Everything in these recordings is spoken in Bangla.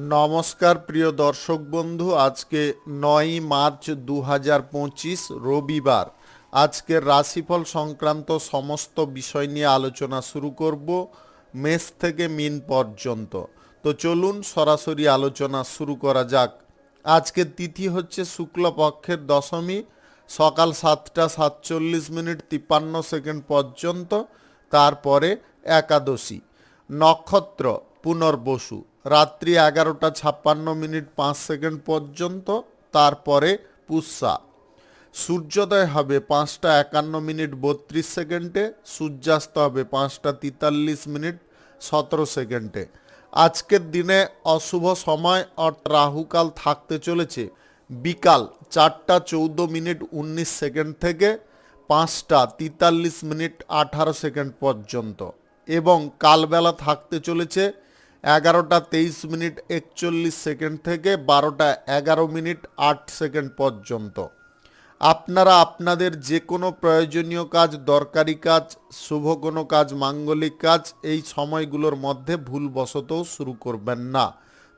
নমস্কার প্রিয় দর্শক বন্ধু, আজকে ৯ মার্চ ২০২৫ রবিবার। আজকের রাশিফল সংক্রান্ত সমস্ত বিষয় নিয়ে আলোচনা শুরু করব মেষ থেকে মিন পর্যন্ত। তো চলুন সরাসরি আলোচনা শুরু করা যাক। আজকের তিথি হচ্ছে শুক্লপক্ষের দশমী, সকাল ৭টা ৪৭ মিনিট ৫৩ সেকেন্ড পর্যন্ত। তারপরে একাদশী। নক্ষত্র পুনর্বসু, রাত্রি ১১টা ৫৬ মিনিট ৫ সেকেন্ড পর্যন্ত। তারপরে পুষ্যা। সূর্যোদয় হবে ৫টা ৫১ মিনিট ৩২ সেকেন্ডে, সূর্যাস্ত হবে ৫টা ৪৩ মিনিট ১৭ সেকেন্ডে। আজকের দিনে অশুভ সময় অর্থাৎ রাহুকাল থাকতে চলেছে বিকাল ৪টা ১৪ মিনিট ১৯ সেকেন্ড থেকে ৫টা ৪৩ মিনিট ১৮ সেকেন্ড পর্যন্ত, এবং কালবেলা থাকতে চলেছে ১১টা ২৩ মিনিট ৪১ সেকেন্ড থেকে ১২টা ১১ মিনিট ৮ সেকেন্ড পর্যন্ত। আপনারা আপনাদের যে কোনো প্রয়োজনীয় কাজ, দরকারি কাজ, শুভ কোনো কাজ, মাঙ্গলিক কাজ এই সময়গুলোর মধ্যে ভুলবশতও শুরু করবেন না,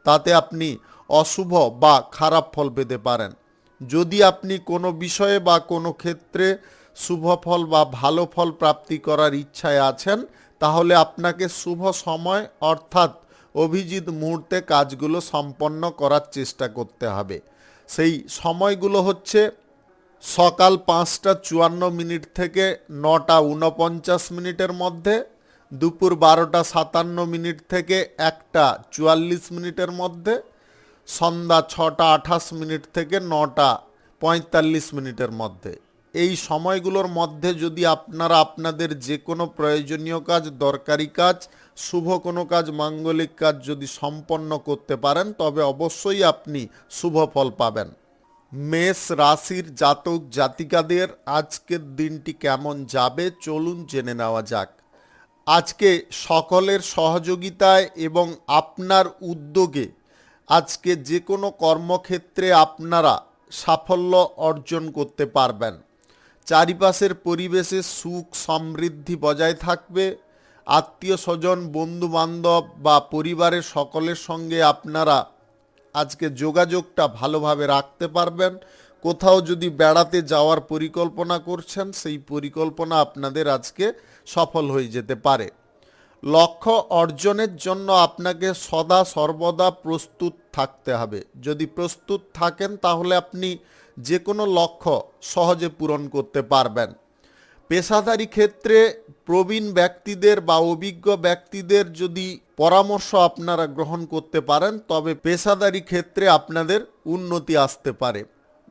তাতে আপনি অশুভ বা খারাপ ফল পেতে পারেন। যদি আপনি কোনো বিষয়ে বা কোনো ক্ষেত্রে শুভ ফল বা ভালো ফল প্রাপ্তি করার ইচ্ছায় আছেন, তাহলে আপনাকে শুভ সময় অর্থাৎ অভিজিৎ মুহূর্তে কাজগুলো সম্পন্ন করার চেষ্টা করতে হবে। সেই সময়গুলো হচ্ছে সকাল ৫টা ৫৪ মিনিট থেকে ৯টা ৪৯ মিনিটের মধ্যে, দুপুর ১২টা ৫৭ মিনিট থেকে ১টা ৪৪ মিনিটের মধ্যে, সন্ধ্যা ৬টা ২৮ মিনিট থেকে ৯টা ৪৫ মিনিটের মধ্যে। এই সময়গুলোর মধ্যে যদি আপনারা আপনাদের যে কোনো প্রয়োজনীয় কাজ, দরকারি কাজ, শুভ কোনো কাজ, মাঙ্গলিক কাজ যদি সম্পন্ন করতে পারেন, তবে অবশ্যই আপনি শুভ ফল পাবেন। মেষ রাশির জাতক জাতিকাদের আজকের দিনটি কেমন যাবে চলুন জেনে নেওয়া যাক। আজকে সকলের সহযোগিতায় এবং আপনার উদ্যোগে আজকে যে কোনো কর্মক্ষেত্রে আপনারা সাফল্য অর্জন করতে পারবেন। চারিপাশের পরিবেশে সুখ সমৃদ্ধি বজায় থাকবে। আত্মীয় স্বজন, বন্ধুবান্ধব বা পরিবারের সকলের সঙ্গে আপনারা আজকে যোগাযোগটা ভালোভাবে রাখতে পারবেন। কোথাও যদি বেড়াতে যাওয়ার পরিকল্পনা করছেন, সেই পরিকল্পনা আপনাদের আজকে সফল হয়ে যেতে পারে। লক্ষ্য অর্জনের জন্য আপনাকে সদা সর্বদা প্রস্তুত থাকতে হবে। যদি প্রস্তুত থাকেন তাহলে আপনি যে কোনো লক্ষ্য সহজে পূরণ করতে পারবেন। পেশাদারি ক্ষেত্রে প্রবীণ ব্যক্তিদের বা অভিজ্ঞ ব্যক্তিদের যদি পরামর্শ আপনারা গ্রহণ করতে পারেন, তবে পেশাদারি ক্ষেত্রে আপনাদের উন্নতি আসতে পারে।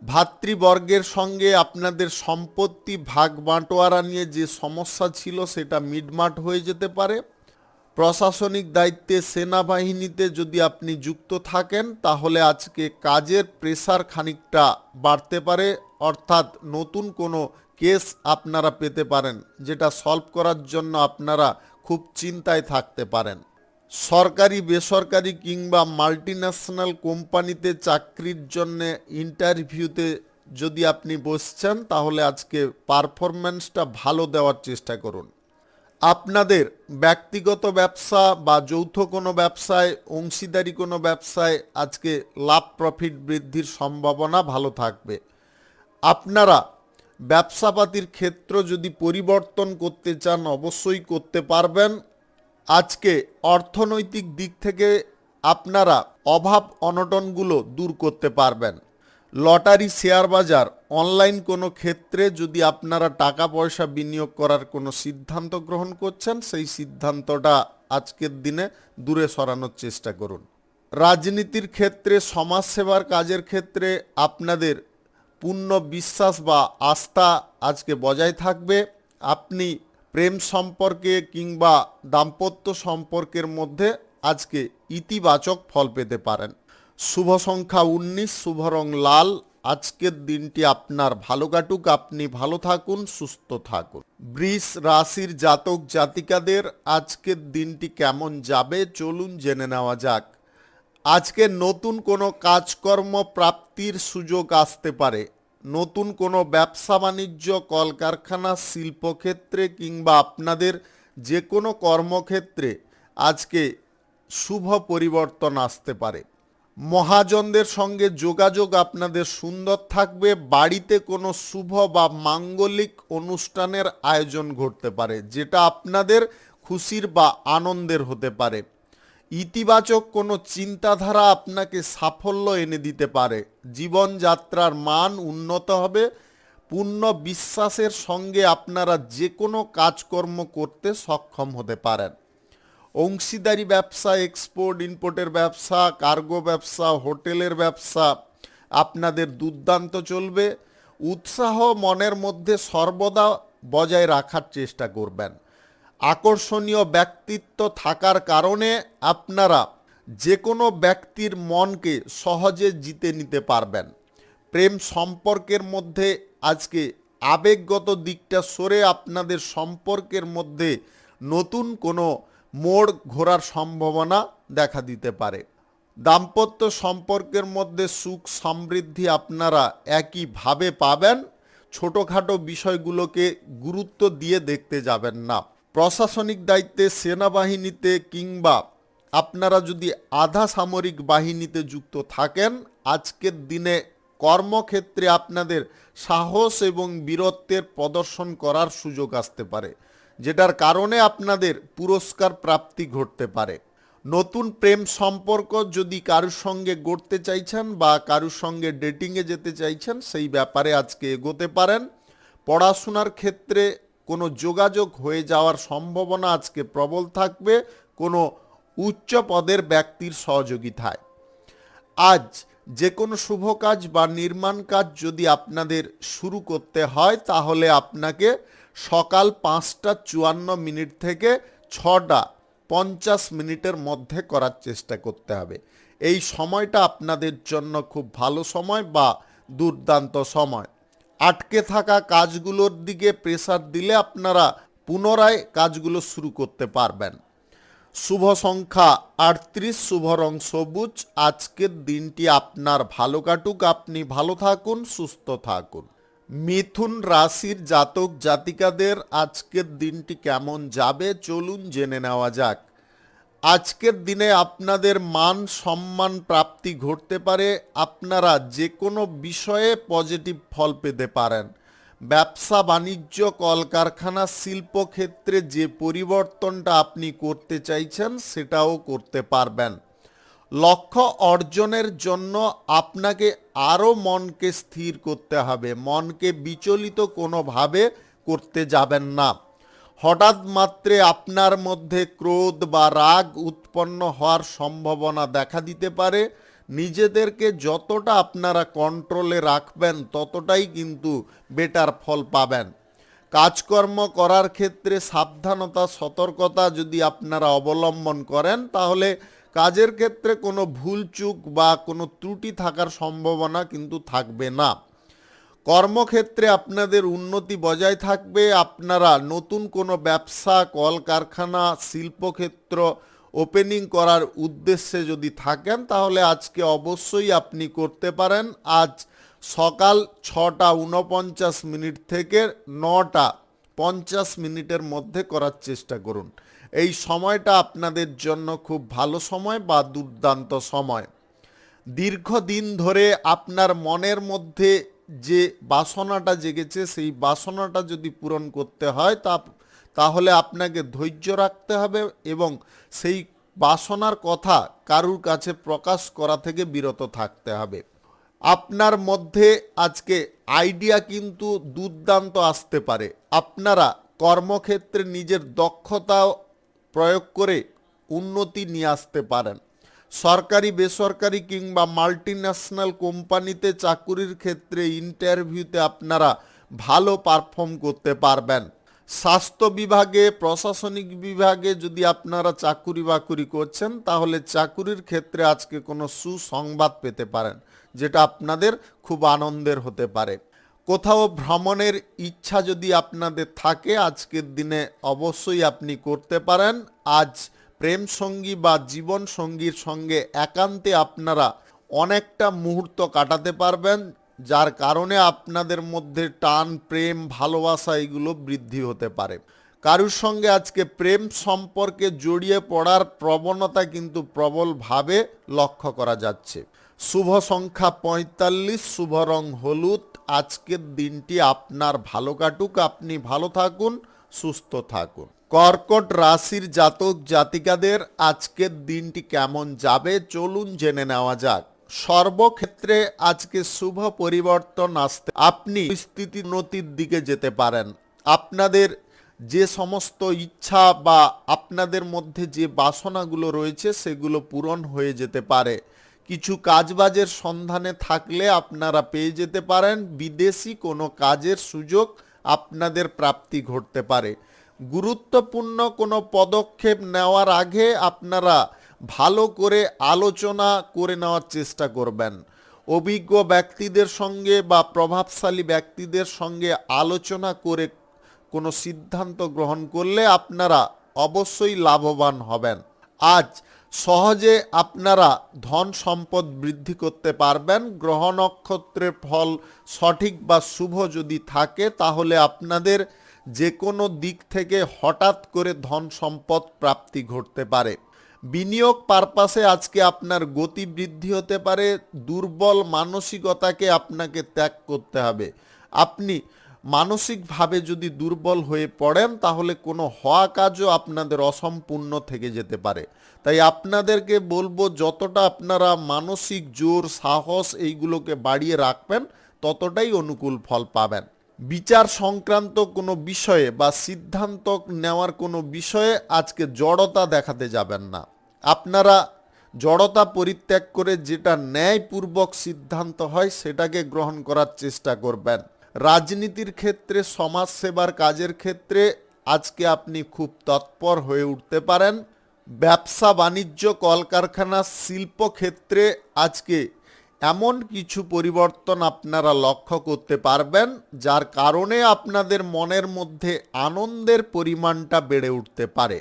ভাতৃবর্গের সঙ্গে আপনাদের সম্পত্তি ভাগ বাঁটোয়ারা নিয়ে যে সমস্যা ছিল সেটা মিটমাট হয়ে যেতে পারে। প্রশাসনিক দায়িত্বে, সেনাবাহিনীতে যদি আপনি যুক্ত থাকেন, তাহলে আজকে কাজের প্রেসার খানিকটা বাড়তে পারে, অর্থাৎ নতুন কোনো কেস আপনারা পেতে পারেন, যেটা সলভ করার জন্য আপনারা খুব চিন্তায় থাকতে পারেন। সরকারি, বেসরকারি কিংবা মাল্টিন্যাশনাল কোম্পানিতে চাকরির জন্য ইন্টারভিউতে যদি আপনি বসছেন, তাহলে আজকে পারফরম্যান্সটা ভালো দেওয়ার চেষ্টা করুন। আপনাদের ব্যক্তিগত ব্যবসা বা যৌথ কোনো ব্যবসায়, অংশীদারি কোনো ব্যবসায় আজকে লাভ প্রফিট বৃদ্ধির সম্ভাবনা ভালো থাকবে। আপনারা ব্যবসাপাতির ক্ষেত্র যদি পরিবর্তন করতে চান, অবশ্যই করতে পারবেন। আজকে অর্থনৈতিক দিক থেকে আপনারা অভাব অনটনগুলো দূর করতে পারবেন। লটারি, শেয়ার বাজার, অনলাইন কোনো ক্ষেত্রে যদি আপনারা টাকা পয়সা বিনিয়োগ করার কোনো সিদ্ধান্ত গ্রহণ করছেন, সেই সিদ্ধান্তটা আজকের দিনে দূরে সরানোর চেষ্টা করুন। রাজনীতির ক্ষেত্রে, সমাজসেবার কাজের ক্ষেত্রে আপনাদের পূর্ণ বিশ্বাস বা আস্থা আজকে বজায় থাকবে। আপনি প্রেম সম্পর্কে কিংবা দাম্পত্য সম্পর্কের মধ্যে আজকে ইতিবাচক ফল পেতে পারেন। শুভ সংখ্যা ১৯, শুভ রং লাল। আজকের দিনটি আপনার ভালো কাটুক, আপনি ভালো থাকুন, সুস্থ থাকুন। বৃষ রাশির জাতক জাতিকাদের আজকের দিনটি কেমন যাবে চলুন জেনে নেওয়া যাক। আজকে নতুন কোনো কাজকর্ম প্রাপ্তির সুযোগ আসতে পারে। নতুন কোনো ব্যবসা বাণিজ্য, কলকারখানা, শিল্পক্ষেত্রে কিংবা আপনাদের যে কোনো কর্মক্ষেত্রে আজকে শুভ পরিবর্তন আসতে পারে। মহাজনদের সঙ্গে যোগাযোগ আপনাদের সুন্দর থাকবে। বাড়িতে কোনো শুভ বা মাঙ্গলিক অনুষ্ঠানের আয়োজন ঘটতে পারে, যেটা আপনাদের খুশির বা আনন্দের হতে পারে। ইতিবাচক কোনো চিন্তাধারা আপনাকে সাফল্য এনে দিতে পারে। জীবনযাত্রার মান উন্নত হবে। পূর্ণ বিশ্বাসের সঙ্গে আপনারা যে কোনো কাজকর্ম করতে সক্ষম হতে পারেন। অংশীদারি ব্যবসা, এক্সপোর্ট ইম্পোর্টের ব্যবসা, কার্গো ব্যবসা, হোটেলের ব্যবসা আপনাদের দুর্দান্ত চলবে। উৎসাহ মনের মধ্যে সর্বদা বজায় রাখার চেষ্টা করবেন। আকর্ষণীয় ব্যক্তিত্ব থাকার কারণে আপনারা যে কোনো ব্যক্তির মনকে সহজে জিতে নিতে পারবেন। প্রেম সম্পর্কের মধ্যে আজকে আবেগগত দিকটা সরে আপনাদের সম্পর্কের মধ্যে নতুন কোনো মোড় ঘোরার সম্ভাবনা দেখা দিতে পারে। দাম্পত্য সম্পর্কের মধ্যে সুখ সমৃদ্ধি আপনারা একইভাবে পাবেন। ছোটোখাটো বিষয়গুলোকে গুরুত্ব দিয়ে দেখতে যাবেন না। প্রশাসনিক দায়িত্বে, সেনাবাহিনীতে কিংবা আপনারা যদি আধা সামরিক বাহিনীতে যুক্ত থাকেন, আজকের দিনে কর্মক্ষেত্রে আপনাদের সাহস এবং বীরত্বের প্রদর্শন করার সুযোগ আসতে পারে, যেটার কারণে আপনাদের পুরস্কার প্রাপ্তি ঘটতে পারে। নতুন প্রেম সম্পর্ক যদি কারুর সঙ্গে গড়তে চাইছেন বা কারুর সঙ্গে ডেটিংয়ে যেতে চাইছেন, সেই ব্যাপারে আজকে এগোতে পারেন। পড়াশোনার ক্ষেত্রে কোনো যোগাযোগ হয়ে যাওয়ার সম্ভাবনা আজকে প্রবল থাকবে কোনো উচ্চ পদের ব্যক্তির সহযোগিতায়। আজ যে কোনো শুভ কাজ বা নির্মাণ কাজ যদি আপনাদের শুরু করতে হয়, তাহলে আপনাকে সকাল 5:54 থেকে 6:50 মধ্যে করার চেষ্টা করতে হবে। এই সময়টা আপনাদের জন্য খুব ভালো সময় বা দুর্দান্ত সময়। আটকে থাকা কাজগুলোর দিকে প্রেসার দিলে আপনারা পুনরায় কাজগুলো শুরু করতে পারবেন। শুভ সংখ্যা 38, শুভ রং সবুজ। আজকের দিনটি আপনার ভালো কাটুক, আপনি ভালো থাকুন, সুস্থ থাকুন। মিথুন রাশির জাতক জাতিকাদের আজকের দিনটি কেমন যাবে চলুন জেনে নেওয়া যাক। আজকের দিনে আপনাদের মান সম্মান প্রাপ্তি ঘটতে পারে। আপনারা যে কোনো বিষয়ে পজিটিভ ফল পেতে পারেন। ব্যবসা বাণিজ্য, কলকারখানা, শিল্পক্ষেত্রে যে পরিবর্তনটা আপনি করতে চাইছেন সেটাও করতে পারবেন। লক্ষ্য অর্জনের জন্য আপনাকে আরও মনকে স্থির করতে হবে। মনকে বিচলিত কোনোভাবে করতে যাবেন না। হঠাৎ মাত্রে আপনার মধ্যে ক্রোধ বা রাগ উৎপন্ন হওয়ার সম্ভাবনা দেখা দিতে পারে। নিজেদেরকে যতটা আপনারা কন্ট্রোলে রাখবেন ততটাই কিন্তু বেটার ফল পাবেন। কাজকর্ম করার ক্ষেত্রে সাবধানতা, সতর্কতা যদি আপনারা অবলম্বন করেন, তাহলে কাজের ক্ষেত্রে কোনো ভুলচুক বা কোনো ত্রুটি থাকার সম্ভাবনা কিন্তু থাকবে না। কর্মক্ষেত্রে আপনাদের উন্নতি বজায় থাকবে। আপনারা নতুন কোনো ব্যবসা, কলকারখানা, শিল্পক্ষেত্র ওপেনিং করার উদ্দেশ্যে যদি থাকেন, তাহলে আজকে অবশ্যই আপনি করতে পারেন। আজ সকাল 6:49 থেকে 9:50 মধ্যে করার চেষ্টা করুন। এই সময়টা আপনাদের জন্য খুব ভালো সময় বা দুর্দান্ত সময়। দীর্ঘদিন ধরে আপনার মনের মধ্যে যে বাসনাটা জেগেছে, সেই বাসনাটা যদি পূরণ করতে হয় তাহলে আপনাকে ধৈর্য রাখতে হবে এবং সেই বাসনার কথা কারুর কাছে প্রকাশ করা থেকে বিরত থাকতে হবে। আপনার মধ্যে আজকে আইডিয়া কিন্তু দুর্দান্ত আসতে পারে। আপনারা কর্মক্ষেত্রে নিজের দক্ষতা প্রয়োগ করে উন্নতি নিয়ে আসতে পারেন। সরকারি, বেসরকারি কিংবা মাল্টিন্যাশনাল কোম্পানিতে চাকুরির ক্ষেত্রে ইন্টারভিউতে আপনারা ভালো পারফর্ম করতে পারবেন। স্বাস্থ্য বিভাগে, প্রশাসনিক বিভাগে যদি আপনারা চাকুরি বাকুরি করছেন, তাহলে চাকুরির ক্ষেত্রে আজকে কোনো সুসংবাদ পেতে পারেন, যেটা আপনাদের খুব আনন্দের হতে পারে। কোথাও ভ্রমণের ইচ্ছা যদি আপনাদের থাকে, আজকের দিনে অবশ্যই আপনি করতে পারেন। আজ প্রেম সঙ্গী বা জীবন সঙ্গীর সঙ্গে একান্তে আপনারা অনেকটা মুহূর্ত কাটাতে পারবেন, যার কারণে আপনাদের মধ্যে টান, প্রেম, ভালোবাসা এগুলো বৃদ্ধি হতে পারে। কারুর সঙ্গে আজকে প্রেম সম্পর্কে জড়িয়ে পড়ার প্রবণতা কিন্তু প্রবলভাবে লক্ষ্য করা যাচ্ছে। শুভ সংখ্যা ৪৫, শুভ রং হলুদ। আজকের দিনটি আপনার ভালো কাটুক, আপনি ভালো থাকুন, সুস্থ থাকুন। কর্কট রাশির জাতক জাতিকাদের আজকের দিনটি কেমন যাবে চলুন জেনে নেওয়া যাক। সর্বক্ষেত্রে আজকে শুভ পরিবর্তন আসতে আপনি পরিস্থিতি উন্নতির দিকে যেতে পারেন। আপনাদের যে সমস্ত ইচ্ছা বা আপনাদের মধ্যে যে বাসনাগুলো রয়েছে সেগুলো পূরণ হয়ে যেতে পারে। কিছু কাজবাজের সন্ধানে থাকলে আপনারা পেয়ে যেতে পারেন। বিদেশি কোনো কাজের সুযোগ আপনাদের প্রাপ্তি ঘটতে পারে। গুরুত্বপূর্ণ কোনো পদক্ষেপ নেওয়ার আগে আপনারা ভালো করে আলোচনা করে নেওয়ার চেষ্টা করবেন। অভিজ্ঞ ব্যক্তিদের সঙ্গে বা প্রভাবশালী ব্যক্তিদের সঙ্গে আলোচনা করে কোনো সিদ্ধান্ত গ্রহণ করলে আপনারা অবশ্যই লাভবান হবেন। আজ সহজে আপনারা ধন সম্পদ বৃদ্ধি করতে পারবেন। গ্রহ নক্ষত্রের ফল সঠিক বা শুভ যদি থাকে তাহলে আপনাদের যে কোনো দিক থেকে হঠাৎ করে ধন সম্পদ প্রাপ্তি ঘটতে পারে। বিনিয়োগ পারপাসে আজকে আপনার গতি বৃদ্ধি হতে পারে। দুর্বল মানসিকতাকে আপনাকে ত্যাগ করতে হবে। আপনি মানসিকভাবে যদি দুর্বল হয়ে পড়েন তাহলে কোনো হওয়া কাজও আপনাদের অসম্পূর্ণ থেকে যেতে পারে। তাই আপনাদেরকে বলবো যতটা আপনারা মানসিক জোর সাহস এইগুলোকে বাড়িয়ে রাখবেন ততটাই অনুকূল ফল পাবেন। বিচার সংক্রান্ত কোনো বিষয়ে বা সিদ্ধান্ত নেওয়ার কোনো বিষয়ে আজকে জড়তা দেখাতে যাবেন না। আপনারা জড়তা পরিত্যাগ করে যেটা ন্যায়পূর্বক সিদ্ধান্ত হয় সেটাকে গ্রহণ করার চেষ্টা করবেন। রাজনীতির ক্ষেত্রে, সমাজসেবার কাজের ক্ষেত্রে আজকে আপনি খুব তৎপর হয়ে উঠতে পারেন। ব্যবসা বাণিজ্য, কলকারখানা, শিল্প ক্ষেত্রে আজকে এমন কিছু পরিবর্তন আপনারা লক্ষ্য করতে পারবেন যার কারণে আপনাদের মনের মধ্যে আনন্দের পরিমাণটা বেড়ে উঠতে পারে।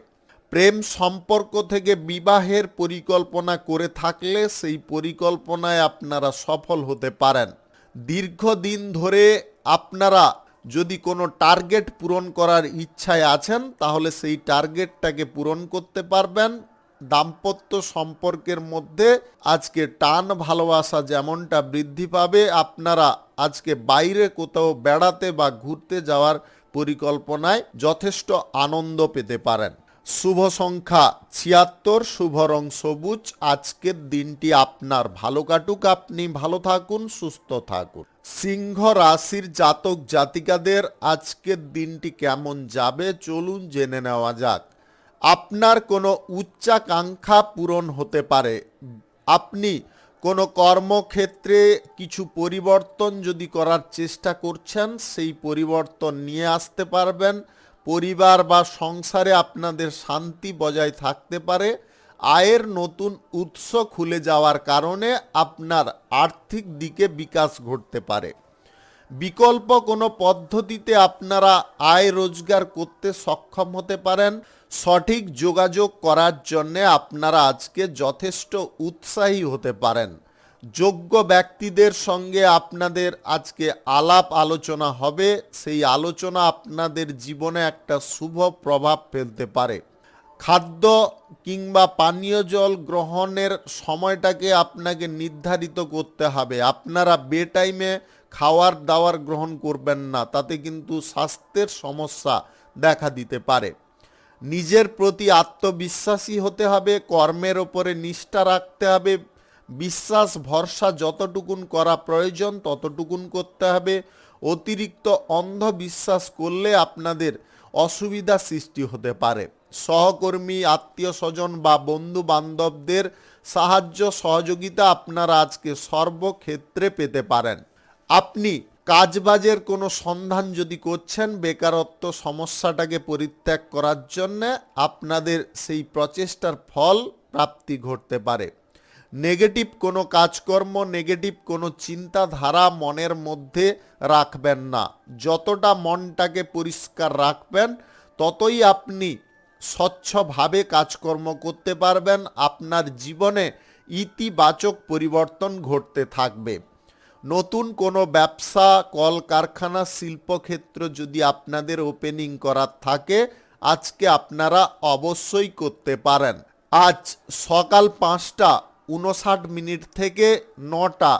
প্রেম সম্পর্ক থেকে বিবাহের পরিকল্পনা করে থাকলে সেই পরিকল্পনায় আপনারা সফল হতে পারেন। দীর্ঘদিন ধরে আপনারা যদি কোনো টার্গেট পূরণ করার ইচ্ছায় আছেন তাহলে সেই টার্গেটটাকে পূরণ করতে পারবেন। দাম্পত্য সম্পর্কের মধ্যে আজকে টান ভালোবাসা যেমনটা বৃদ্ধি পাবে, আপনারা আজকে বাইরে কোথাও বেড়াতে বা ঘুরতে যাওয়ার পরিকল্পনায় যথেষ্ট আনন্দ পেতে পারেন। শুভ সংখ্যা ৭৬, শুভ রং সবুজ। আজকের দিনটি আপনার ভালো কাটুক, আপনি ভালো থাকুন, সুস্থ থাকুন। সিংহ রাশির জাতক জাতিকাদের আজকের দিনটি কেমন যাবে চলুন জেনে নেওয়া যাক। আপনার কোনো উচ্চাকাঙ্ক্ষা পূরণ হতে পারে। আপনি কোনো কর্মক্ষেত্রে কিছু পরিবর্তন যদি করার চেষ্টা করছেন সেই পরিবর্তন নিয়ে আসতে পারবেন। পরিবার বা সংসারে আপনাদের শান্তি বজায় থাকতে পারে। আয়ের নতুন উৎস খুলে যাওয়ার কারণে আপনার আর্থিক দিকে বিকাশ ঘটতে পারে। বিকল্প কোনো পদ্ধতিতে আপনারা আয় রোজগার করতে সক্ষম হতে পারেন। সঠিক যোগাযোগ করার জন্যে আপনারা আজকে যথেষ্ট উৎসাহী হতে পারেন। যোগ্য ব্যক্তিদের সঙ্গে আপনাদের আজকে আলাপ আলোচনা হবে। সেই আলোচনা আপনাদের জীবনে একটা শুভ প্রভাব ফেলতে পারে। খাদ্য কিংবা পানীয় জল গ্রহণের সময়টাকে আপনাকে নির্ধারিত করতে হবে। আপনারা বেটাইমে খাওয়ার দাওয়ার গ্রহণ করবেন না, তাতে কিন্তু স্বাস্থ্যের সমস্যা দেখা দিতে পারে। নিজের প্রতি আত্মবিশ্বাসী হতে হবে, কর্মের ওপরে নিষ্ঠা রাখতে হবে। বিশ্বাস ভরসা যতটুকুন করা প্রয়োজন ততটুকুন করতে হবে। অতিরিক্ত অন্ধবিশ্বাস করলে আপনাদের অসুবিধা সৃষ্টি হতে পারে। সহকর্মী, আত্মীয় স্বজন বা বন্ধু বান্ধবদের সাহায্য সহযোগিতা আপনারা আজকে সর্বক্ষেত্রে পেতে পারেন। আপনি কাজবাজের কোনো সন্ধান যদি করছেন, বেকারত্ব সমস্যাটাকে পরিত্যাগ করার জন্য আপনাদের সেই প্রচেষ্টার ফল প্রাপ্তি ঘটতে পারে। নেগেটিভ কোনো কাজকর্ম, নেগেটিভ কোনো চিন্তাধারা মনের মধ্যে রাখবেন না। যতটা মনটাকে পরিষ্কার রাখবেন ততই আপনি স্বচ্ছভাবে কাজকর্ম করতে পারবেন। আপনার জীবনে ইতিবাচক পরিবর্তন ঘটতে থাকবে। নতুন কোনো ব্যবসা, কলকারখানা, শিল্পক্ষেত্র যদি আপনাদের ওপেনিং করার থাকে আজকে আপনারা অবশ্যই করতে পারেন। আজ সকাল 5টা 59 থেকে 9টা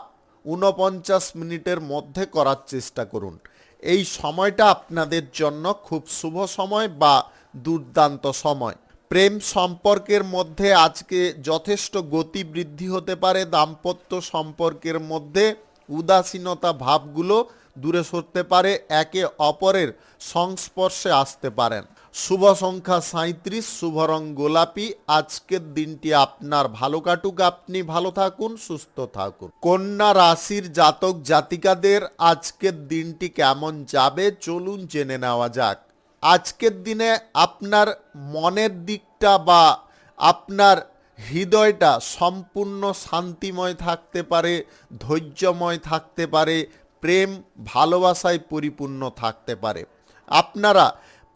49 মধ্যে করার চেষ্টা করুন। এই সময়টা আপনাদের জন্য খুব শুভ সময় বা দুর্দান্ত সময়। প্রেম সম্পর্কের মধ্যে আজকে যথেষ্ট গতি বৃদ্ধি হতে পারে। দাম্পত্য সম্পর্কের মধ্যে উদাসীনতা ভাবগুলো দূরে সরতে পারে, একে অপরের সংস্পর্শে আসতে পারেন। শুভ সংখ্যা 37, শুভ রং গোলাপি। আজকের দিনটি আপনার ভালো কাটুক, আপনি ভালো থাকুন, সুস্থ থাকুন। কন্যা রাশির জাতক জাতিকাদের আজকের দিনটি কেমন যাবে চলুন জেনে নেওয়া যাক। আজকের দিনে আপনার মনের দিকটা বা আপনার হৃদয়টা সম্পূর্ণ শান্তিময় থাকতে পারে, ধৈর্যময় থাকতে পারে, প্রেম ভালোবাসায় পরিপূর্ণ থাকতে পারে। আপনারা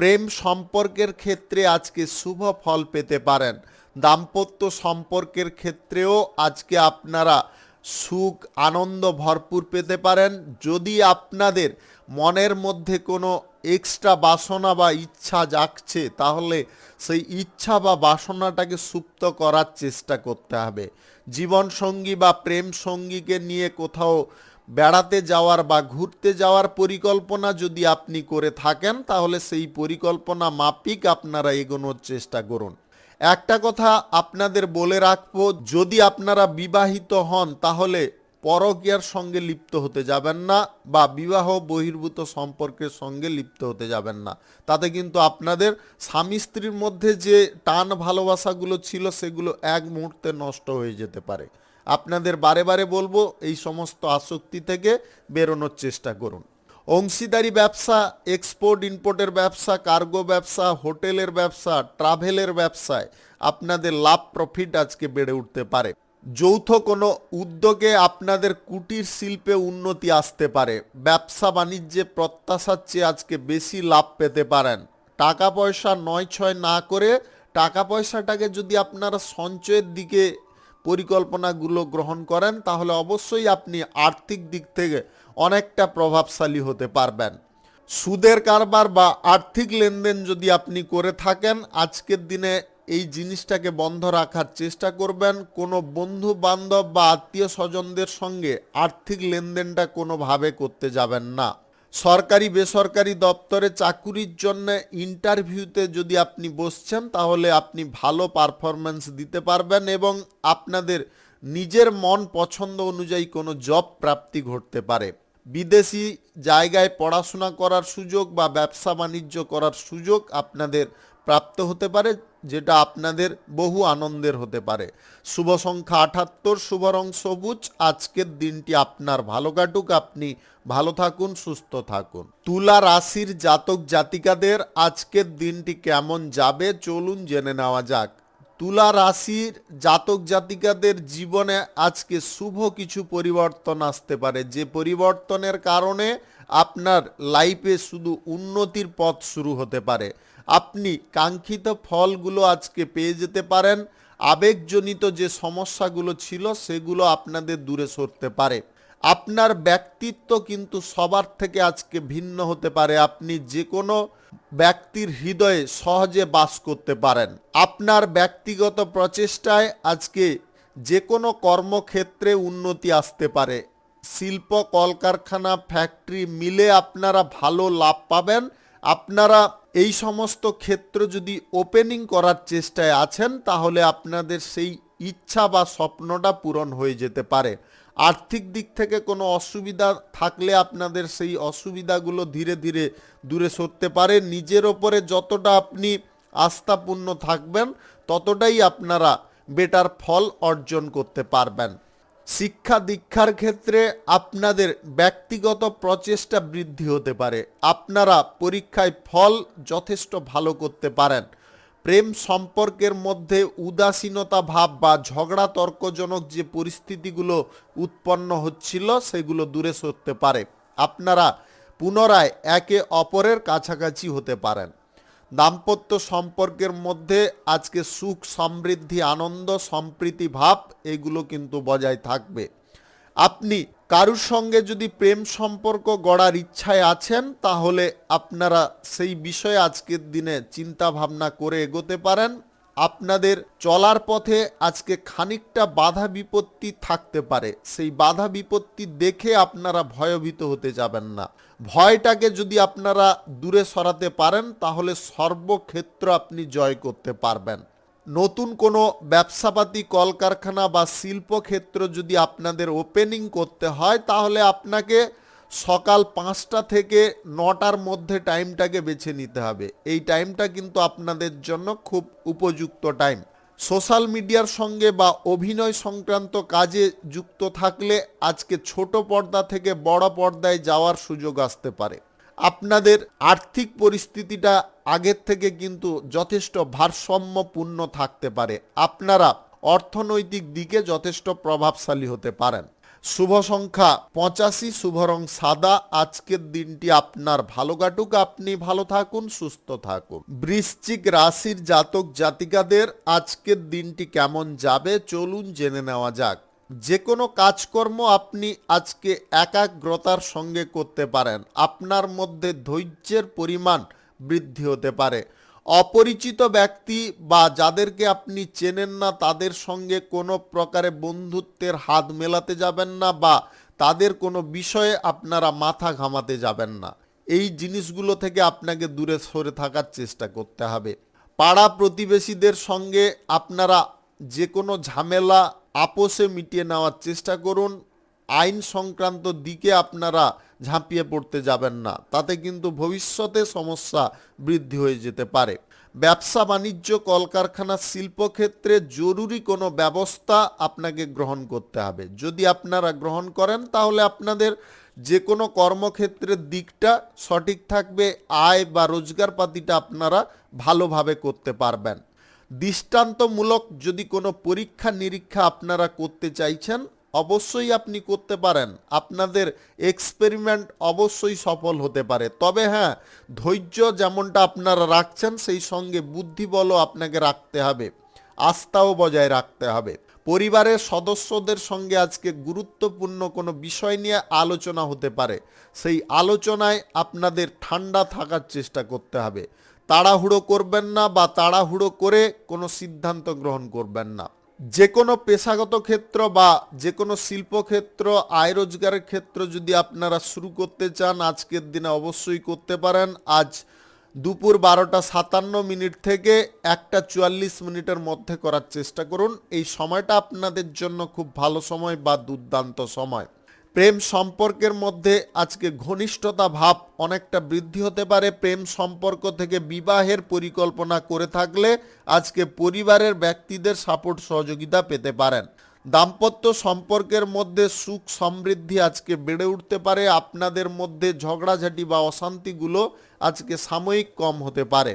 প্রেম সম্পর্কের ক্ষেত্রে আজকে শুভ ফল পেতে পারেন। দাম্পত্য সম্পর্কের ক্ষেত্রেও আজকে আপনারা সুখ আনন্দ ভরপুর পেতে পারেন। যদি আপনাদের মনের মধ্যে কোনো এক্সট্রা বাসনা বা ইচ্ছা জাগছে, তাহলে সেই ইচ্ছা বা বাসনাটাকে সুপ্ত করার চেষ্টা করতে হবে। জীবনসঙ্গী বা প্রেম সঙ্গীকে নিয়ে কোথাও বেড়াতে যাওয়ার বা ঘুরতে যাওয়ার পরিকল্পনা যদি আপনি করে থাকেন, তাহলে সেই পরিকল্পনা মাফিক আপনারা এগোনোর চেষ্টা করুন। একটা কথা আপনাদের বলে রাখবো, যদি আপনারা বিবাহিত হন তাহলে পরকীয়ার সঙ্গে লিপ্ত হতে যাবেন না বা বিবাহ বহির্ভূত সম্পর্কের সঙ্গে লিপ্ত হতে যাবেন না। তাতে কিন্তু আপনাদের স্বামী স্ত্রীর মধ্যে যে টান ভালোবাসাগুলো ছিল সেগুলো এক মুহূর্তে নষ্ট হয়ে যেতে পারে। আপনাদের বারে বারে বলবো, এই সমস্ত আসক্তি থেকে বেরোনোর চেষ্টা করুন। অংশীদারি ব্যবসা, এক্সপোর্ট ইম্পোর্টের ব্যবসা, কার্গো ব্যবসা, হোটেলের ব্যবসা, ট্রাভেলের ব্যবসায় আপনাদের লাভ প্রফিট আজকে বেড়ে উঠতে পারে। যৌথ কোনো উদ্যোগে আপনাদের কুটির শিল্পে উন্নতি আসতে পারে। ব্যবসা বাণিজ্যে প্রত্যাশার চেয়ে আজকে বেশি লাভ পেতে পারেন। টাকা পয়সা নয় ছয় না করে টাকা পয়সাটাকে যদি আপনারা সঞ্চয়ের দিকে পরিকল্পনাগুলো গ্রহণ করেন, তাহলে অবশ্যই আপনি আর্থিক দিক থেকে অনেকটা প্রভাবশালী হতে পারবেন। সুদের কারবার বা আর্থিক লেনদেন যদি আপনি করে থাকেন, আজকের দিনে এই জিনিসটাকে বন্ধ রাখার চেষ্টা করবেন। কোনো বন্ধু বান্ধব বা আত্মীয় স্বজনদের সঙ্গে আর্থিক লেনদেনটা কোনোভাবে করতে যাবেন না। সরকারি বেসরকারি দপ্তরে চাকুরির জন্য ইন্টারভিউতে যদি আপনি বসছেন, তাহলে আপনি ভালো পারফরম্যান্স দিতে পারবেন এবং আপনাদের নিজের মন পছন্দ অনুযায়ী কোনো জব প্রাপ্তি ঘটতে পারে। বিদেশি জায়গায় পড়াশোনা করার সুযোগ বা ব্যবসা বাণিজ্য করার সুযোগ আপনাদের প্রাপ্ত হতে পারে, যেটা আপনাদের বহু আনন্দের হতে পারে। শুভ সংখ্যা 78, শুভ রং সবুজ। আজকের দিনটি আপনার ভালো কাটুক, আপনি ভালো থাকুন, সুস্থ থাকুন। তুলা রাশির জাতক জাতিকাদের আজকের দিনটি কেমন যাবে চলুন জেনে নেওয়া যাক। তুলা রাশির জাতক জাতিকাদের জীবনে আজকে শুভ কিছু পরিবর্তন আসতে পারে, যে পরিবর্তনের কারণে আপনার লাইফে শুধু উন্নতির পথ শুরু হতে পারে। আপনি কাঙ্ক্ষিত ফলগুলো আজকে পেয়ে যেতে পারেন। আবেগজনিত যে সমস্যাগুলো ছিল সেগুলো আপনাদের দূরে সরতে পারে। আপনার ব্যক্তিত্ব কিন্তু সবার থেকে আজকে ভিন্ন হতে পারে। আপনি যে কোনো ব্যক্তির হৃদয়ে সহজে বাস করতে পারেন। আপনার ব্যক্তিগত প্রচেষ্টায় আজকে যে কোনো কর্মক্ষেত্রে উন্নতি আসতে পারে। শিল্প কলকারখানা ফ্যাক্টরি মিলে আপনারা ভালো লাভ পাবেন। আপনারা এই সমস্ত ক্ষেত্র যদি ওপেনিং করার চেষ্টায় আছেন, তাহলে আপনাদের সেই ইচ্ছা বা স্বপ্নটা পূরণ হয়ে যেতে পারে। আর্থিক দিক থেকে কোনো অসুবিধা থাকলে আপনাদের সেই অসুবিধাগুলো ধীরে ধীরে দূরে সরতে পারে। নিজের ওপরে যতটা আপনি আস্থাপূর্ণ থাকবেন, ততটাই আপনারা বেটার ফল অর্জন করতে পারবেন। শিক্ষা দীক্ষার ক্ষেত্রে আপনাদের ব্যক্তিগত প্রচেষ্টা বৃদ্ধি হতে পারে। আপনারা পরীক্ষায় ফল যথেষ্ট ভালো করতে পারেন। প্রেম সম্পর্কের মধ্যে উদাসীনতা ভাব বা ঝগড়া তর্কজনক যে পরিস্থিতিগুলো উৎপন্ন হচ্ছিল, সেগুলো দূরে সরতে পারে। আপনারা পুনরায় একে অপরের কাছাকাছি হতে পারেন। দাম্পত্য সম্পর্কের মধ্যে আজকে সুখ সমৃদ্ধি আনন্দ সম্প্রীতি ভাব এগুলো কিন্তু বজায় থাকবে। আপনি কারুর সঙ্গে যদি প্রেম সম্পর্ক গড়ার ইচ্ছায় আছেন, তাহলে আপনারা সেই বিষয়ে আজকের দিনে চিন্তা ভাবনা করে এগোতে পারেন। আপনাদের চলার পথে আজকে খানিকটা বাধা বিপত্তি থাকতে পারে, সেই বাধা বিপত্তি দেখে আপনারা ভয়ভীত হতে যাবেন না। ভয়টাকে যদি আপনারা দূরে সরাতে পারেন, তাহলে সর্বক্ষেত্র আপনি জয় করতে পারবেন। নতুন কোনো ব্যবসাপাতি কলকারখানা বা শিল্পক্ষেত্র যদি আপনাদের ওপেনিং করতে হয়, তাহলে আপনাকে সকাল 5টা থেকে 9টার মধ্যে টাইমটাকে বেছে নিতে হবে। এই টাইমটা কিন্তু আপনাদের জন্য খুব উপযুক্ত টাইম। সোশ্যাল মিডিয়ার সঙ্গে বা অভিনয় সংক্রান্ত কাজে যুক্ত থাকলে আজকে ছোট পর্দা থেকে বড় পর্দায় যাওয়ার সুযোগ আসতে পারে। আপনাদের আর্থিক পরিস্থিতিটা আগের থেকে কিন্তু যথেষ্ট ভারসাম্যপূর্ণ থাকতে পারে। আপনারা অর্থনৈতিক দিকে যথেষ্ট প্রভাবশালী হতে পারেন। শুভ সংখ্যা 85, শুভ রং সাদা। আজকের দিনটি আপনার ভালো কাটুক, আপনি ভালো থাকুন, সুস্থ থাকুন। বৃশ্চিক রাশির জাতক জাতিকাদের আজকের দিনটি কেমন যাবে চলুন জেনে নেওয়া যাক। যে কোনো কাজকর্ম আপনি আজকে একাগ্রতার সঙ্গে করতে পারেন। আপনার মধ্যে ধৈর্যের পরিমাণ বৃদ্ধি হতে পারে। অপরিচিত ব্যক্তি বা যাদেরকে আপনি চেনেন না তাদের সঙ্গে কোনো প্রকারে বন্ধুত্বের হাত মেলাতে যাবেন না, বা তাদের কোনো বিষয়ে আপনারা মাথা ঘামাতে যাবেন না। এই জিনিসগুলো থেকে আপনাকে দূরে সরে থাকার চেষ্টা করতে হবে। পাড়া প্রতিবেশীদের সঙ্গে আপনারা যে কোনো ঝামেলা আপোষে মিটিয়ে নেওয়ার চেষ্টা করুন। আইন সংক্রান্ত দিকে আপনারা ঝাঁপিয়ে পড়তে যাবেন না, তাতে কিন্তু ভবিষ্যতে সমস্যা বৃদ্ধি হয়ে যেতে পারে। ব্যবসা বাণিজ্য কলকারখানা শিল্পক্ষেত্রে জরুরি কোনো ব্যবস্থা আপনাকে গ্রহণ করতে হবে। যদি আপনারা গ্রহণ করেন, তাহলে আপনাদের যে কোনো কর্মক্ষেত্রের দিকটা সঠিক থাকবে, আয় বা রোজগারপাতিটা আপনারা ভালোভাবে করতে পারবেন। দৃষ্টান্তমূলক যদি কোনো পরীক্ষা নিরীক্ষা আপনারা করতে চাইছেন, অবশ্যই আপনি করতে পারেন। আপনাদের এক্সপেরিমেন্ট অবশ্যই সফল হতে পারে। তবে হ্যাঁ, ধৈর্য যেমনটা আপনারা রাখছেন, সেই সঙ্গে বুদ্ধিবলও আপনাকে রাখতে হবে, আস্থাও বজায় রাখতে হবে। পরিবারের সদস্যদের সঙ্গে আজকে গুরুত্বপূর্ণ কোনো বিষয় নিয়ে আলোচনা হতে পারে। সেই আলোচনায় আপনাদের ঠান্ডা থাকার চেষ্টা করতে হবে। তাড়াহুড়ো করবেন না, বা তাড়াহুড়ো করে কোনো সিদ্ধান্ত গ্রহণ করবেন না। যে কোনো পেশাগত ক্ষেত্র বা যে কোনো শিল্পক্ষেত্র, আয় রোজগারের ক্ষেত্র যদি আপনারা শুরু করতে চান, আজকের দিনে অবশ্যই করতে পারেন। আজ দুপুর 12টা 57 থেকে 1টা 44 মধ্যে করার চেষ্টা করুন। এই সময়টা আপনাদের জন্য খুব ভালো সময় বা দুর্দান্ত সময়। প্রেম সম্পর্কের মধ্যে আজকে ঘনিষ্ঠতা ভাব অনেকটা বৃদ্ধি হতে পারে। প্রেম সম্পর্ক থেকে বিবাহের পরিকল্পনা করে থাকলে আজকে পরিবারের ব্যক্তিদের সাপোর্ট সহযোগিতা পেতে পারেন। দাম্পত্য সম্পর্কের মধ্যে সুখ সমৃদ্ধি আজকে বেড়ে উঠতে পারে। আপনাদের মধ্যে ঝগড়াঝাটি বা অশান্তিগুলো আজকে সাময়িক কম হতে পারে।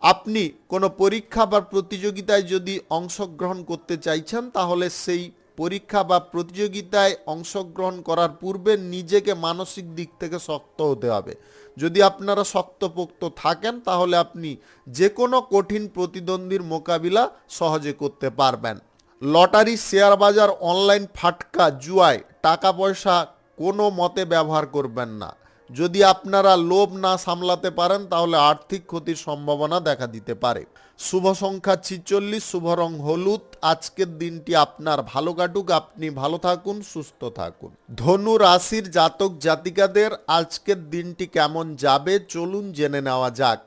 আপনি কোনো পরীক্ষা বা প্রতিযোগিতায় যদি অংশগ্রহণ করতে চাইছেন, তাহলে সেই পরীক্ষা বা প্রতিযোগিতায় অংশগ্রহণ করার পূর্বে নিজেকে মানসিক দিক থেকে শক্ত হতে হবে। যদি আপনারা শক্তপোক্ত থাকেন, তাহলে আপনি যে কোনো কঠিন প্রতিদ্বন্দ্বীর মোকাবিলা সহজে করতে পারবেন। লটারি, শেয়ার বাজার, অনলাইন ফাটকা, জুয়ায় টাকা পয়সা কোনো মতে ব্যবহার করবেন না। যদি আপনারা লোভ না সামলাতে পারেন, তাহলে আর্থিক ক্ষতির সম্ভাবনা দেখা দিতে পারে। শুভ সংখ্যা 46, শুভ রং হলুদ। আজকের দিনটি আপনার ভালো কাটুক, আপনি ভালো থাকুন, সুস্থ থাকুন। ধনু রাশির জাতক জাতিকাদের আজকের দিনটি কেমন যাবে চলুন জেনে নেওয়া যাক।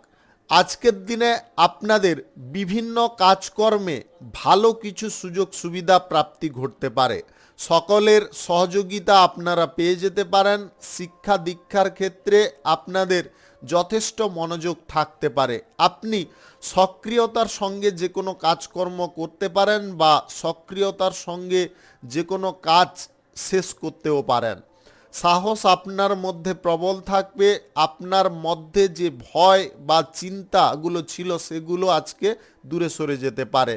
আজকের দিনে আপনাদের বিভিন্ন কাজকর্মে ভালো কিছু সুযোগ সুবিধা প্রাপ্তি ঘটতে পারে। সকলের সহযোগিতা আপনারা পেয়ে যেতে পারেন। শিক্ষা দীক্ষার ক্ষেত্রে আপনাদের যথেষ্ট মনোযোগ থাকতে পারে। আপনি সক্রিয়তার সঙ্গে যে কোনো কাজকর্ম করতে পারেন, বা সক্রিয়তার সঙ্গে যে কোনো কাজ শেষ করতেও পারেন। সাহস আপনার মধ্যে প্রবল থাকবে। আপনার মধ্যে যে ভয় বা চিন্তাগুলো ছিল, সেগুলো আজকে দূরে সরে যেতে পারে।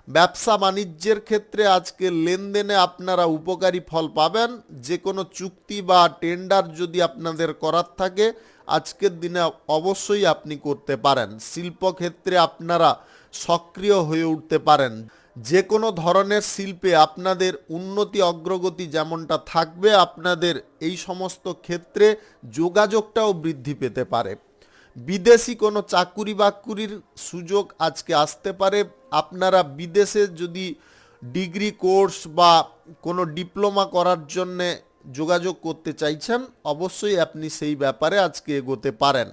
ব্যবসা বাণিজ্যের ক্ষেত্রে আজকে লেনদেনে আপনারা উপকারী ফল পাবেন। যে কোনো চুক্তি বা টেন্ডার যদি আপনাদের করার থাকে, আজকের দিনে অবশ্যই আপনি করতে পারেন। শিল্পক্ষেত্রে আপনারা সক্রিয় হয়ে উঠতে পারেন। যে কোনো ধরনের শিল্পে আপনাদের উন্নতি অগ্রগতি যেমনটা থাকবে, আপনাদের এই সমস্ত ক্ষেত্রে যোগাযোগটাও বৃদ্ধি পেতে পারে। বিদেশি কোনো চাকুরি বাকুরির সুযোগ আজকে আসতে পারে। আপনারা বিদেশে যদি ডিগ্রি কোর্স বা কোনো ডিপ্লোমা করার জন্যে যোগাযোগ করতে চাইছেন, অবশ্যই আপনি সেই ব্যাপারে আজকে এগোতে পারেন।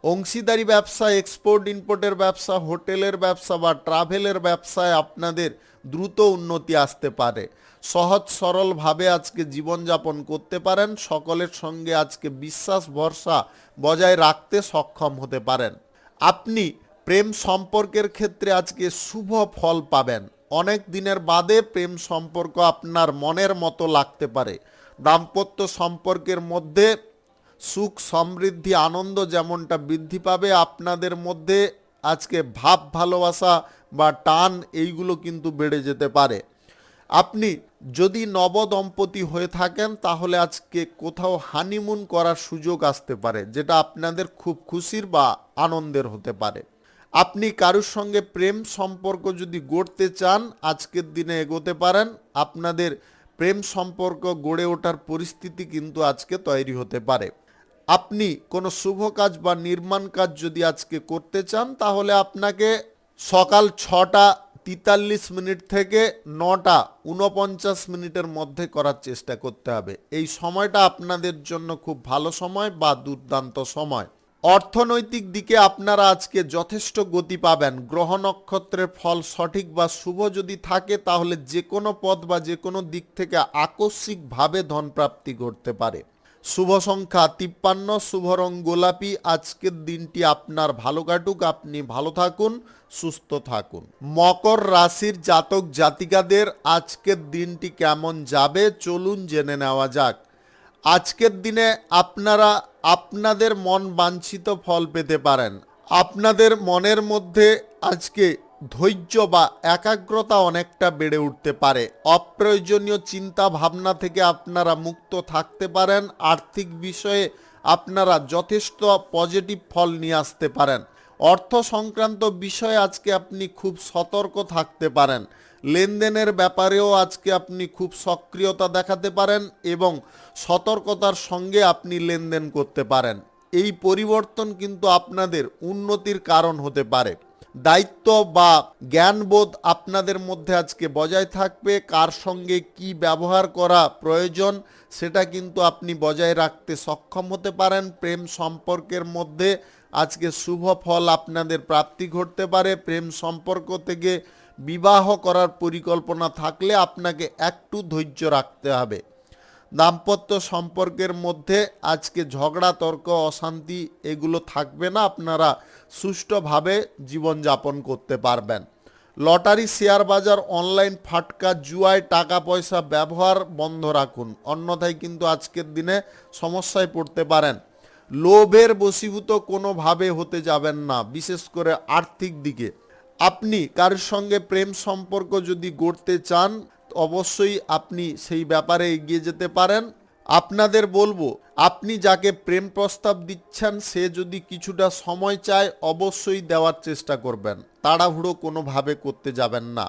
অংশীদারি ব্যবসা, এক্সপোর্ট ইম্পোর্টের ব্যবসা, হোটেলের ব্যবসা বা ট্রাভেলের ব্যবসায় আপনাদের দ্রুত উন্নতি আসতে পারে। সহজ সরলভাবে আজকে জীবনযাপন করতে পারেন। সকলের সঙ্গে আজকে বিশ্বাস ভরসা বজায় রাখতে সক্ষম হতে পারেন। আপনি প্রেম সম্পর্কের ক্ষেত্রে আজকে শুভ ফল পাবেন। অনেক দিনের বাদে প্রেম সম্পর্ক আপনার মনের মতো লাগতে পারে। দাম্পত্য সম্পর্কের মধ্যে সুখ সমৃদ্ধি আনন্দ যেমনটা বৃদ্ধি পাবে, আপনাদের মধ্যে আজকে ভাব ভালোবাসা বা টান এইগুলো কিন্তু বেড়ে যেতে পারে। আপনি যদি নবদম্পতি হয়ে থাকেন তাহলে আজকে কোথাও হানিমুন করার সুযোগ আসতে পারে, যেটা আপনাদের খুব খুশির বা আনন্দের হতে পারে। আপনি কারোর সঙ্গে প্রেম সম্পর্ক যদি গড়তে চান, আজকের দিনে এগোতে পারেন। আপনাদের প্রেম সম্পর্ক গড়ে ওঠার পরিস্থিতি কিন্তু আজকে তৈরি হতে পারে। আপনি কোনো শুভ কাজ বা নির্মাণ কাজ যদি আজকে করতে চান, তাহলে আপনাকে সকাল 6:43 থেকে 9:49 মধ্যে করার চেষ্টা করতে হবে। এই সময়টা আপনাদের জন্য খুব ভালো সময় বা দুর্দান্ত সময়। অর্থনৈতিক দিকে আপনারা আজকে যথেষ্ট গতি পাবেন। গ্রহ নক্ষত্রের ফল সঠিক বা শুভ যদি থাকে, তাহলে যে কোনো পথ বা যে কোনো দিক থেকে আকস্মিকভাবে ধনপ্রাপ্তি ঘটতে পারে। শুভ সংখ্যা 53, শুভ রং গোলাপি। আজকের দিনটি আপনার ভালো কাটুক, আপনি ভালো থাকুন, সুস্থ থাকুন। মকর রাশির জাতক জাতিকাদের আজকের দিনটি কেমন যাবে চলুন জেনে নেওয়া যাক। আজকের দিনে আপনারা আপনাদের মন বাঞ্ছিত ফল পেতে পারেন। আপনাদের মনের মধ্যে আজকে ধৈর্য বা একাগ্রতা অনেকটা বেড়ে উঠতে পারে। অপ্রয়োজনীয় চিন্তা ভাবনা থেকে আপনারা মুক্ত থাকতে পারেন। আর্থিক বিষয়ে আপনারা যথেষ্ট পজিটিভ ফল নিয়ে আসতে পারেন। অর্থ সংক্রান্ত বিষয়ে আজকে আপনি খুব সতর্ক থাকতে পারেন। লেনদেনের ব্যাপারেও আজকে আপনি খুব সক্রিয়তা দেখাতে পারেন এবং সতর্কতার সঙ্গে আপনি লেনদেন করতে পারেন। এই পরিবর্তন কিন্তু আপনাদের উন্নতির কারণ হতে পারে। দায়িত্ব বা জ্ঞানবোধ আপনাদের মধ্যে আজকে বজায় থাকবে। কার সঙ্গে কি ব্যবহার করা প্রয়োজন সেটা কিন্তু আপনি বজায় রাখতে সক্ষম হতে পারেন। প্রেম সম্পর্কের মধ্যে আজকে শুভ ফল আপনাদের প্রাপ্তি ঘটতে পারে। প্রেম সম্পর্ক থেকে বিবাহ করার পরিকল্পনা থাকলে আপনাকে একটু ধৈর্য রাখতে হবে। দাম্পত্য সম্পর্কের মধ্যে আজকে ঝগড়া তর্ক অশান্তি এগুলো থাকবে না। আপনারা সুষ্ঠুভাবে জীবনযাপন করতে পারবেন। লটারি, শেয়ার বাজার, অনলাইন ফাটকা, জুয়ায় টাকা পয়সা ব্যবহার বন্ধ রাখুন, অন্যথায় কিন্তু আজকের দিনে সমস্যায় পড়তে পারেন। লোভের বশীভূত কোনোভাবে হতে যাবেন না, বিশেষ করে আর্থিক দিকে। আপনি কারোর সঙ্গে প্রেম সম্পর্ক যদি গড়তে চান, অবশ্যই আপনি সেই ব্যাপারে এগিয়ে যেতে পারেন। আপনাদের বলবো, আপনি যাকে প্রেম প্রস্তাব দিচ্ছেন সে যদি কিছুটা সময় চায়, অবশ্যই দেওয়ার চেষ্টা করবেন। তাড়াহুড়ো কোনোভাবে করতে যাবেন না।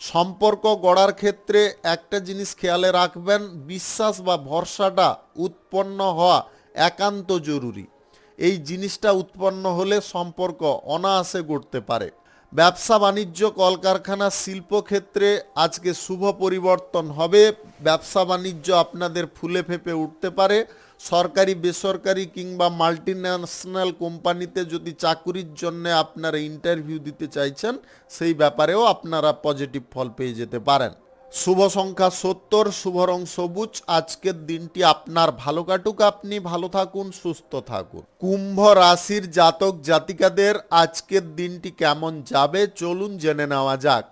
সম্পর্ক গড়ার ক্ষেত্রে একটা জিনিস খেয়ালে রাখবেন, বিশ্বাস বা ভরসাটা উৎপন্ন হওয়া একান্ত জরুরি। এই জিনিসটা উৎপন্ন হলে সম্পর্ক অনায়াসে গড়তে পারে। ব্যবসা বাণিজ্য, কলকারখানা, শিল্পক্ষেত্রে আজকে শুভ পরিবর্তন হবে। ব্যবসা বাণিজ্য আপনাদের ফুলে ফেঁপে উঠতে পারে। সরকারি, বেসরকারি কিংবা মাল্টিন্যাশনাল কোম্পানিতে যদি চাকুরির জন্য আপনারা ইন্টারভিউ দিতে চাইছেন, সেই ব্যাপারেও আপনারা পজিটিভ ফল পেয়ে যেতে পারেন। শুভ সংখ্যা 70, শুভ রং সবুজ। আজকের দিনটি আপনার ভালো কাটুক, আপনি ভালো থাকুন, সুস্থ থাকুন। কুম্ভ রাশির জাতক জাতিকাদের আজকের দিনটি কেমন যাবে চলুন জেনে নেওয়া যাক।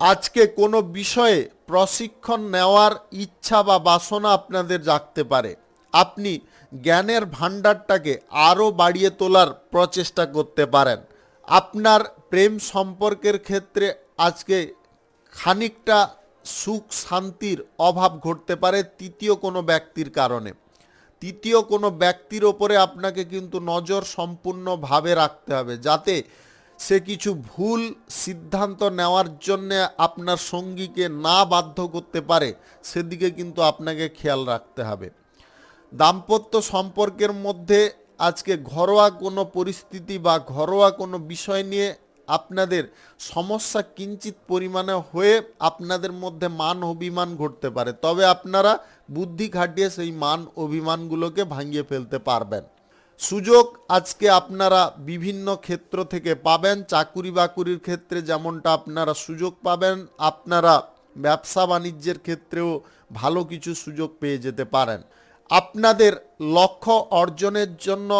আজকে কোনো বিষয়ে প্রশিক্ষণ নেওয়ার ইচ্ছা বা বাসনা আপনাদের জাগতে পারে। আপনি জ্ঞানের ভাণ্ডারটাকে আরও বাড়িয়ে তোলার প্রচেষ্টা করতে পারেন। আপনার প্রেম সম্পর্কের ক্ষেত্রে আজকে খানিকটা সুখ শান্তির অভাব ঘটতে পারে তৃতীয় কোনো ব্যক্তির কারণে। তৃতীয় কোনো ব্যক্তির ওপরে আপনাকে কিন্তু নজর সম্পূর্ণভাবে রাখতে হবে, যাতে সে কিছু ভুল সিদ্ধান্ত নেওয়ার জন্য আপনার সঙ্গীকে না বাধ্য করতে পারে, সেদিকে কিন্তু আপনাকে খেয়াল রাখতে হবে। দাম্পত্য সম্পর্কের মধ্যে আজকে ঘরোয়া কোনো পরিস্থিতি বা ঘরোয়া কোনো বিষয় নিয়ে আপনাদের সমস্যা কিঞ্চিত পরিমাণে হয়ে আপনাদের মধ্যে মান অভিমান ঘটতে পারে, তবে আপনারা বুদ্ধি খাটিয়ে সেই মান অভিমানগুলোকে ভাঙিয়ে ফেলতে পারবেন। সুযোগ আজকে আপনারা বিভিন্ন ক্ষেত্র থেকে পাবেন। চাকুরি বাকুরির ক্ষেত্রে যেমনটা আপনারা সুযোগ পাবেন, আপনারা ব্যবসা বাণিজ্যের ক্ষেত্রেও ভালো কিছু সুযোগ পেয়ে যেতে পারেন। আপনাদের লক্ষ্য অর্জনের জন্য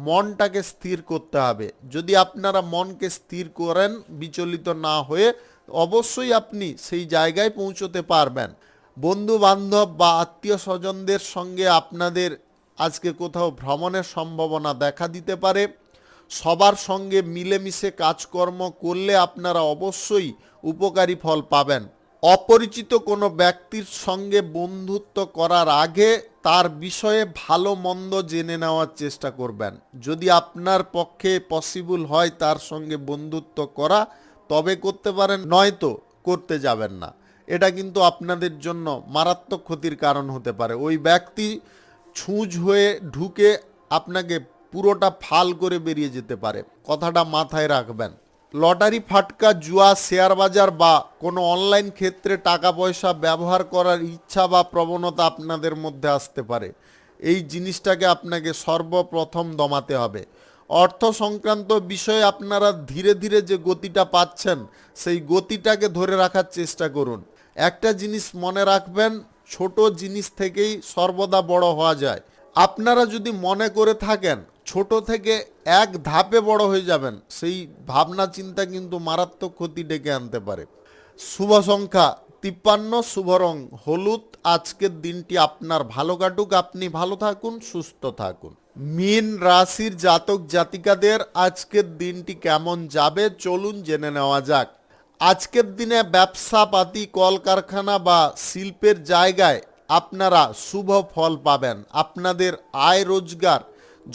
মনটাকে স্থির করতে হবে। যদি আপনারা মনকে স্থির করেন বিচলিত না হয়ে, অবশ্যই আপনি সেই জায়গায় পৌঁছতে পারবেন। বন্ধু বান্ধব বা আত্মীয় স্বজনদের সঙ্গে আপনাদের আজকে কোথাও ভ্রমণের সম্ভাবনা দেখা দিতে পারে। সবার সঙ্গে মিলেমিশে কাজকর্ম করলে আপনারা অবশ্যই উপকারী ফল পাবেন। অপরিচিত কোনো ব্যক্তির সঙ্গে বন্ধুত্ব করার আগে তার বিষয়ে ভালো মন্দ জেনে নেওয়ার চেষ্টা করবেন। যদি আপনার পক্ষে পসিবল হয় তার সঙ্গে বন্ধুত্ব করা, তবে করতে পারেন, নয়তো করতে যাবেন না। এটা কিন্তু আপনাদের জন্য মারাত্মক ক্ষতির কারণ হতে পারে। ওই ব্যক্তি ছুঁচ হয়ে ঢুকে আপনাকে পুরোটা ফাল করে বেরিয়ে যেতে পারে, কথাটা মাথায় রাখবেন। লটারি, ফাটকা, জুয়া, শেয়ার বাজার বা কোনো অনলাইন ক্ষেত্রে টাকা পয়সা ব্যবহার করার ইচ্ছা বা প্রবণতা আপনাদের মধ্যে আসতে পারে। এই জিনিসটাকে আপনাকে সর্বপ্রথম দমাতে হবে। অর্থ সংক্রান্ত বিষয়ে আপনারা ধীরে ধীরে যে গতিটা পাচ্ছেন, সেই গতিটাকে ধরে রাখার চেষ্টা করুন। একটা জিনিস মনে রাখবেন, ছোট জিনিস থেকেই সর্বদা বড় হওয়া যায়। আপনারা যদি মনে করে থাকেন ছোট থেকে এক ধাপে বড় হয়ে যাবেন, সেই ভাবনা চিন্তা কিন্তু মারাত্মক ক্ষতি ডেকে আনতে পারে। শুভ সংখ্যা 53, শুভ রং হলুদ। আজকের দিনটি আপনার ভালো কাটুক, আপনি ভালো থাকুন, সুস্থ থাকুন। মীন রাশির জাতক জাতিকাদের আজকের দিনটি কেমন যাবে চলুন জেনে নেওয়া যাক। আজকের দিনে ব্যবসাপাতি, কলকারখানা বা শিল্পের জায়গায় আপনারা শুভ ফল পাবেন। আপনাদের আয় রোজগার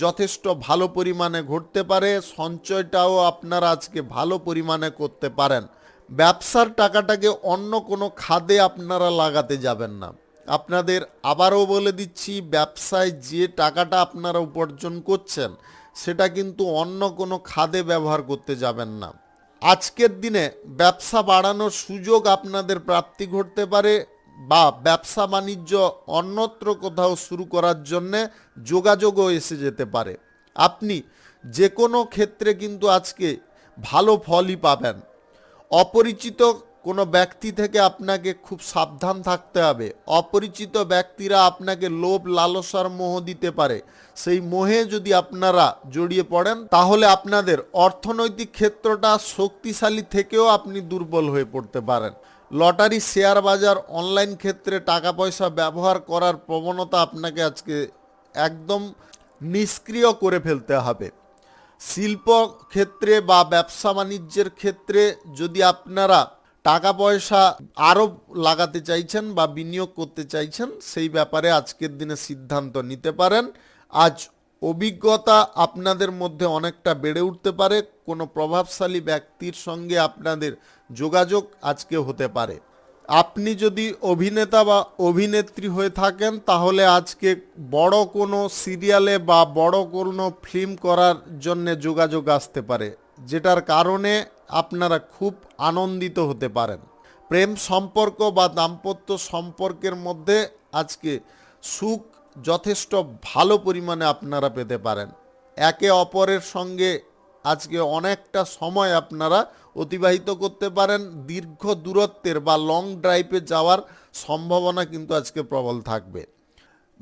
যথেষ্ট ভালো পরিমাণে ঘটতে পারে। সঞ্চয়টাও আপনারা আজকে ভালো পরিমাণে করতে পারেন। ব্যবসার টাকাটাকে অন্য কোনো খাদে আপনারা লাগাতে যাবেন না। আপনাদের আবারও বলে দিচ্ছি, ব্যবসায় যে টাকাটা আপনারা উপার্জন করছেন, সেটা কিন্তু অন্য কোনো খাদে ব্যবহার করতে যাবেন না। আজকের দিনে ব্যবসা বাড়ানোর সুযোগ আপনাদের প্রাপ্তি ঘটতে পারে, বা ব্যবসা বাণিজ্য অন্যত্র কোথাও শুরু করার জন্যে যোগাযোগও এসে যেতে পারে। আপনি যে কোনো ক্ষেত্রে কিন্তু আজকে ভালো ফলই পাবেন। অপরিচিত কোনো ব্যক্তি থেকে আপনাকে খুব সাবধান থাকতে হবে। অপরিচিত ব্যক্তিরা আপনাকে লোভ লালসার মোহ দিতে পারে। সেই মোহে যদি আপনারা জড়িয়ে পড়েন, তাহলে আপনাদের অর্থনৈতিক ক্ষেত্রটা শক্তিশালী থেকেও আপনি দুর্বল হয়ে পড়তে পারেন। লটারি, শেয়ার বাজার, অনলাইন ক্ষেত্রে টাকা পয়সা ব্যবহার করার প্রবণতা আপনাকে আজকে একদম নিষ্ক্রিয় করে ফেলতে হবে। শিল্প ক্ষেত্রে বা ব্যবসা বাণিজ্যের ক্ষেত্রে যদি আপনারা টাকা পয়সা আরও লাগাতে চাইছেন বা বিনিয়োগ করতে চাইছেন, সেই ব্যাপারে আজকের দিনে সিদ্ধান্ত নিতে পারেন। আজ অভিজ্ঞতা আপনাদের মধ্যে অনেকটা বেড়ে উঠতে পারে। কোনো প্রভাবশালী ব্যক্তির সঙ্গে আপনাদের যোগাযোগ আজকে হতে পারে। আপনি যদি অভিনেতা বা অভিনেত্রী হয়ে থাকেন, তাহলে আজকে বড় কোনো সিরিয়ালে বা বড় কোনো ফিল্ম করার জন্যে যোগাযোগ আসতে পারে, যেটার কারণে আপনারা খুব আনন্দিত হতে পারেন। প্রেম সম্পর্ক বা দাম্পত্য সম্পর্কের মধ্যে আজকে সুখ যথেষ্ট ভালো পরিমাণে আপনারা পেতে পারেন। একে অপরের সঙ্গে আজকে অনেকটা সময় আপনারা অতিবাহিত করতে পারেন। দীর্ঘ দূরত্বের বা লং ড্রাইভে যাওয়ার সম্ভাবনা কিন্তু আজকে প্রবল থাকবে।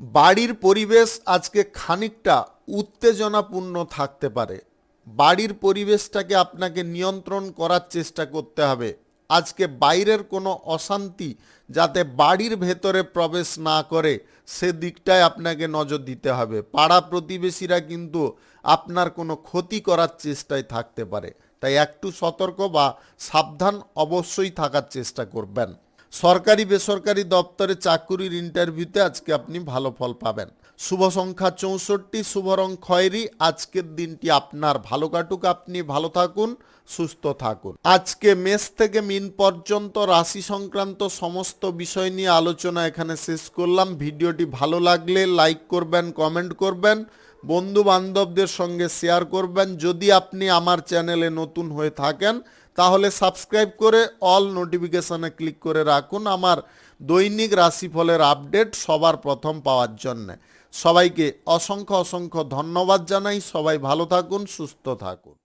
বাড়ির পরিবেশ আজকে খানিকটা উত্তেজনাপূর্ণ থাকতে পারে। বাড়ির পরিবেশটাকে আপনাকে নিয়ন্ত্রণ করার চেষ্টা করতে হবে। আজকে বাইরের কোনো অশান্তি যাতে বাড়ির ভেতরে প্রবেশ না করে, সেদিকটায় আপনাকে নজর দিতে হবে। পাড়া প্রতিবেশীরা কিন্তু আপনার কোনো ক্ষতি করার চেষ্টায় থাকতে পারে, তাই একটু সতর্ক বা সাবধান অবশ্যই থাকার চেষ্টা করবেন। সরকারি বেসরকারি দপ্তরে চাকুরির ইন্টারভিউতে আজকে আপনি ভালো ফল পাবেন। শুভ সংখ্যা 64, শুভ রং খয়েরি। আজকের দিনটি আপনার ভালো কাটুক, আপনি ভালো থাকুন, সুস্থ থাকুন। আজকে মেষ থেকে মিন পর্যন্ত রাশি সংক্রান্ত সমস্ত বিষয় নিয়ে আলোচনা এখানে শেষ করলাম। ভিডিওটি ভালো লাগলে লাইক করবেন, কমেন্ট করবেন, বন্ধু বান্ধবদের সঙ্গে শেয়ার করবেন। যদি আপনি আমার চ্যানেলে নতুন হয়ে থাকেন তাহলে সাবস্ক্রাইব করে অল নোটিফিকেশনে ক্লিক করে রাখুন আমার দৈনিক রাশিফলের আপডেট সবার প্রথম পাওয়ার জন্য। সবাইকে অসংখ্য অসংখ্য ধন্যবাদ জানাই। সবাই ভালো থাকুন, সুস্থ থাকুন।